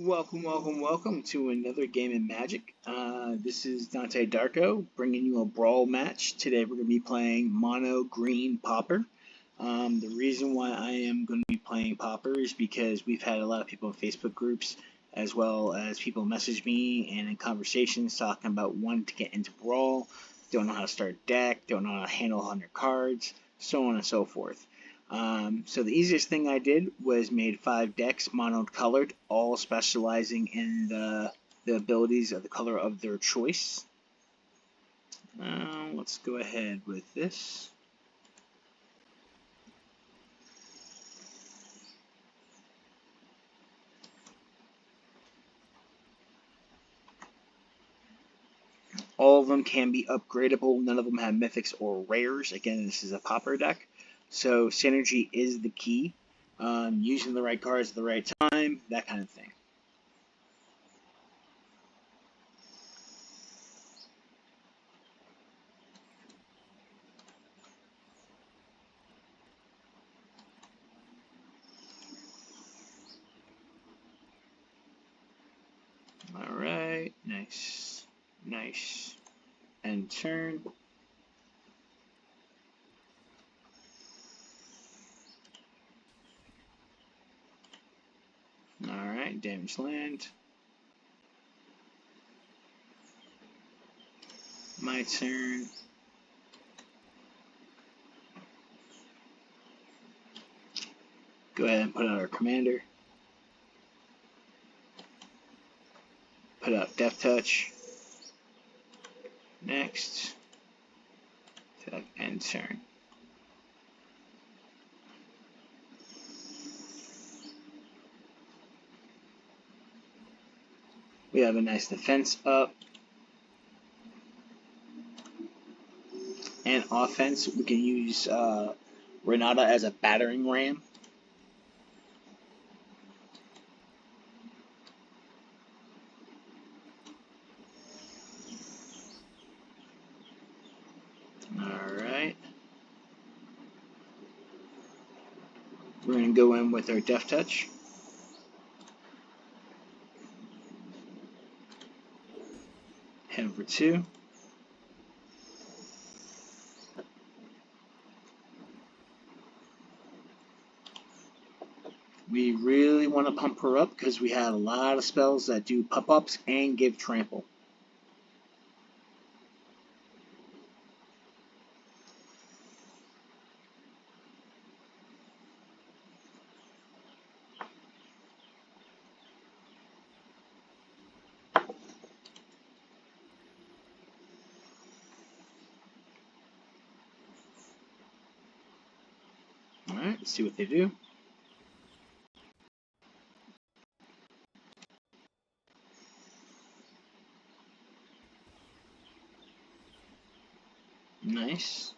Welcome to another game in Magic. This is Dante Darko bringing you a Brawl match. Today we're going to be playing Mono Green Pauper. The reason why I am going to be playing Pauper is because we've had a lot of people in Facebook groups as well as people message me and in conversations talking about wanting to get into Brawl, don't know how to start a deck, don't know how to handle 100 cards, so on and so forth. So the easiest thing I did was made 5 decks mono-colored, all specializing in the abilities of the color of their choice. Let's go ahead with this. All of them can be upgradable. None of them have mythics or rares. Again, this is a Pauper deck. So synergy is the key. Using the right cards at the right time, that kind of thing. Alright, nice. Nice. End turn. Alright, damage land. My turn. Go ahead and put out our commander. Put out Death Touch. Next. End turn. We have a nice defense up. And offense, we can use Renata as a battering ram. Alright. We're going to go in with our Death Touch. Hit for 2. We really want to pump her up because we have a lot of spells that do pop-ups and give trample. Alright, let's see what they do. Nice.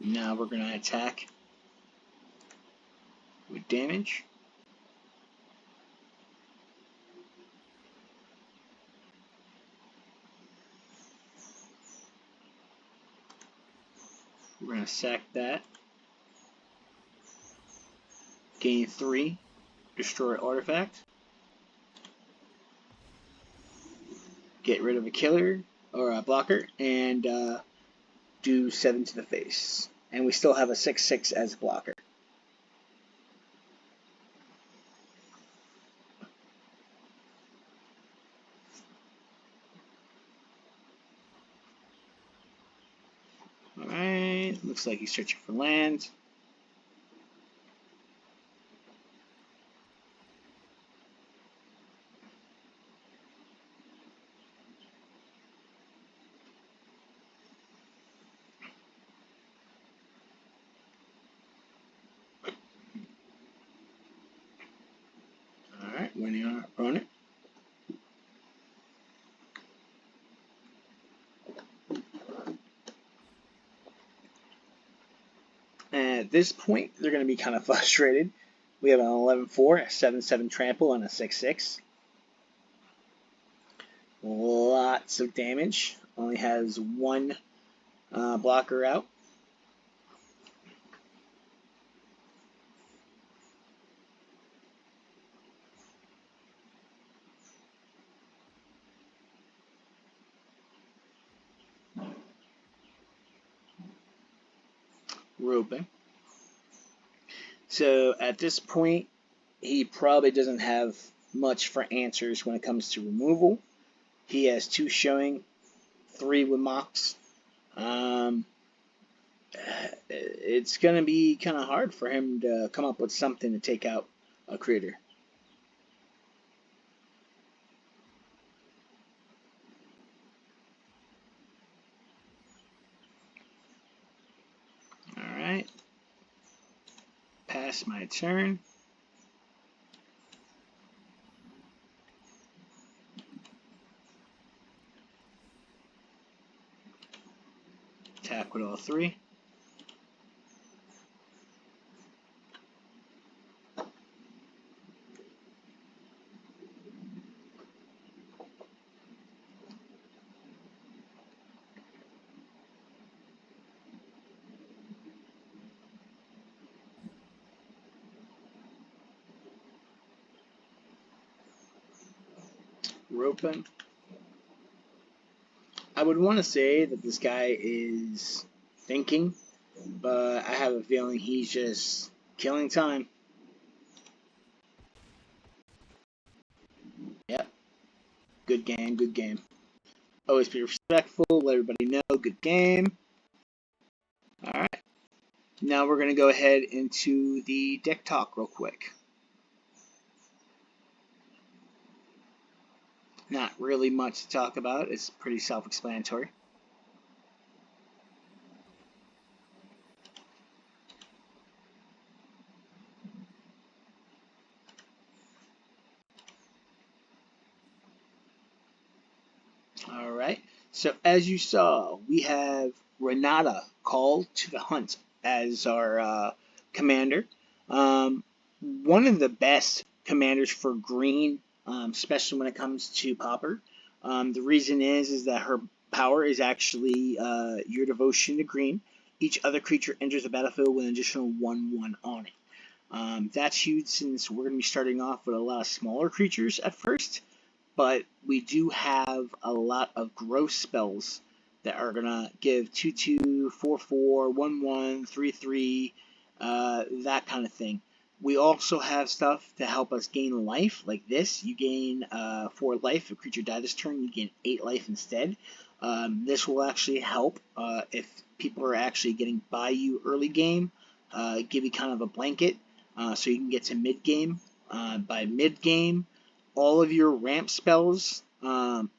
Now we're going to attack with damage. We're going to sack that. Gain 3. Destroy artifact. Get rid of a killer or a blocker and do 7 to the face. And we still have a 6/6 as a blocker. Alright, looks like he's searching for land. Alright, winning our opponent. And at this point, they're going to be kind of frustrated. We have an 11/4, a 7/7 trample, and a 6/6. A lot lots of damage. Only has one blocker out. Roping. So at this point, he probably doesn't have much for answers when it comes to removal. He has 2 showing, 3 with mocks. It's going to be kind of hard for him to come up with something to take out a critter. Alright. Pass my turn. Attack with all 3. Roping. I would want to say that this guy is thinking, but I have a feeling he's just killing time. Yep. Good game, good game. Always be respectful, let everybody know, good game. Alright. Now we're going to go ahead into the deck talk real quick. Not really much to talk about. It's pretty self-explanatory. Alright, so as you saw, we have Renata called to the hunt as our commander. One of the best commanders for green, especially when it comes to Pauper. The reason is that her power is actually your devotion to green. Each other creature enters the battlefield with an additional 1/1 on it. That's huge since we're going to be starting off with a lot of smaller creatures at first, but we do have a lot of growth spells that are going to give 2/2, 4/4, 1/1, 3/3, that kind of thing. We also have stuff to help us gain life, like this. You gain 4 life. If a creature died this turn, you gain 8 life instead. This will actually help if people are actually getting by you early game, give you kind of a blanket so you can get to mid game. By mid game, all of your ramp spells,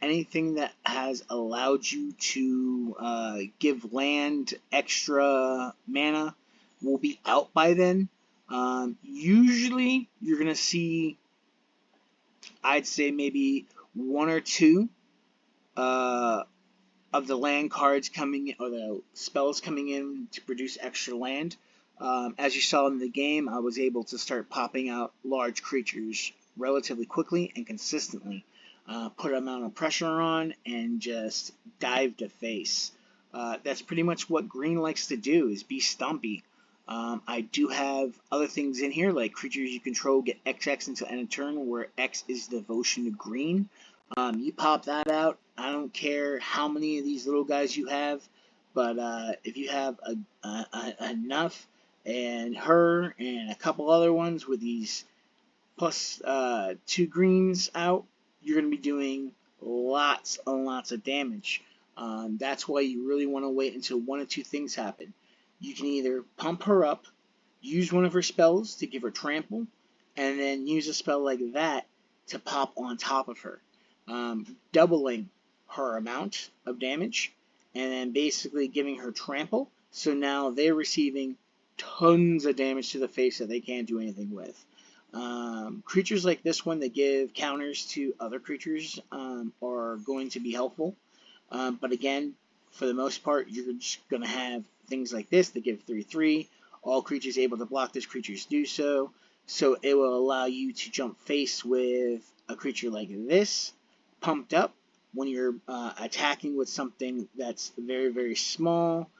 anything that has allowed you to give land extra mana will be out by then. Usually you're going to see, I'd say maybe 1 or 2 of the land cards coming in, or the spells coming in to produce extra land. As you saw in the game, I was able to start popping out large creatures relatively quickly and consistently. Put an amount of pressure on and just dive to face. That's pretty much what green likes to do, is be stumpy. I do have other things in here, like creatures you control get XX until end of turn, where X is devotion to green. You pop that out. I don't care how many of these little guys you have, but if you have enough, and her and a couple other ones with these plus 2 greens out, you're going to be doing lots and lots of damage. That's why you really want to wait until 1 or 2 things happen. You can either pump her up, use one of her spells to give her trample, and then use a spell like that to pop on top of her, doubling her amount of damage, and then basically giving her trample. So now they're receiving tons of damage to the face that they can't do anything with. Creatures like this one that give counters to other creatures are going to be helpful. But again, for the most part, you're just going to have things like this that give 3/3. All creatures able to block this creatures do so. So it will allow you to jump face with a creature like this, pumped up, when you're attacking with something that's very, very small,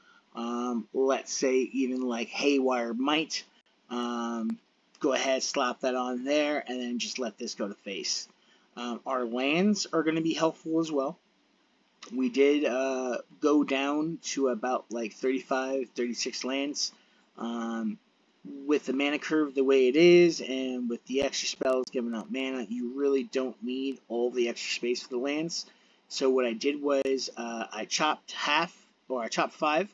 let's say even like Haywire Might, go ahead, slap that on there, and then just let this go to face. Our lands are going to be helpful as well. We did go down to about like 35, 36 lands. With the mana curve the way it is, and with the extra spells giving out mana, you really don't need all the extra space for the lands. So what I did was I chopped 5,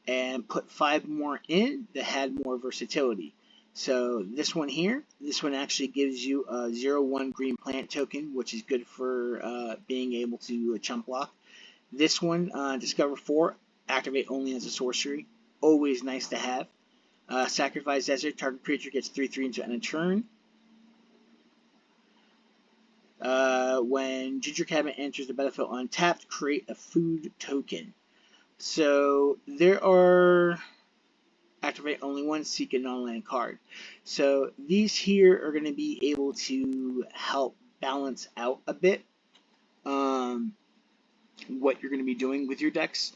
and put 5 more in that had more versatility. So this one here, this one actually gives you a 0/1 green plant token, which is good for being able to chump block. This one, Discover 4, activate only as a sorcery. Always nice to have. Sacrifice Desert, target creature gets 3/3 into end of turn. When Ginger Cabinet enters the battlefield untapped, create a food token. So there are activate only one, seek a non-land card. So these here are going to be able to help balance out a bit what you're going to be doing with your decks.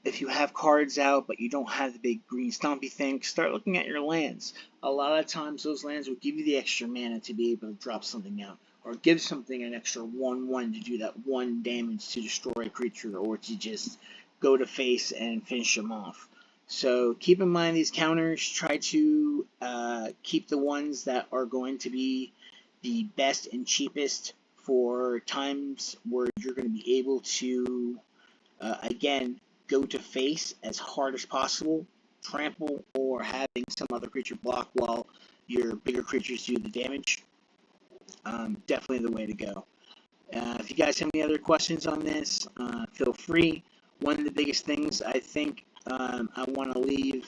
If you have cards out but you don't have the big green stompy thing, start looking at your lands. A lot of times those lands will give you the extra mana to be able to drop something out, or give something an extra 1/1 to do that 1 damage to destroy a creature, or to just go to face and finish them off. So keep in mind these counters. Try to keep the ones that are going to be the best and cheapest for times where you're going to be able to, again, go to face as hard as possible, trample, or having some other creature block while your bigger creatures do the damage. Definitely the way to go. If you guys have any other questions on this, feel free. One of the biggest things I think I want to leave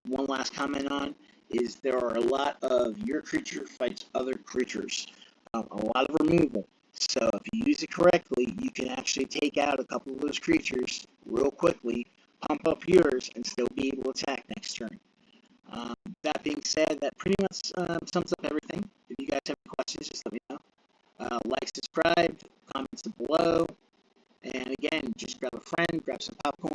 one last comment on is there are a lot of your creature fights other creatures. A lot of removal. So if you use it correctly, you can actually take out a couple of those creatures real quickly, pump up yours, and still be able to attack next turn. That being said, that pretty much sums up everything. If you guys have any questions, just let me know. Like, subscribe, comments below, and again, just grab a friend, grab some popcorn.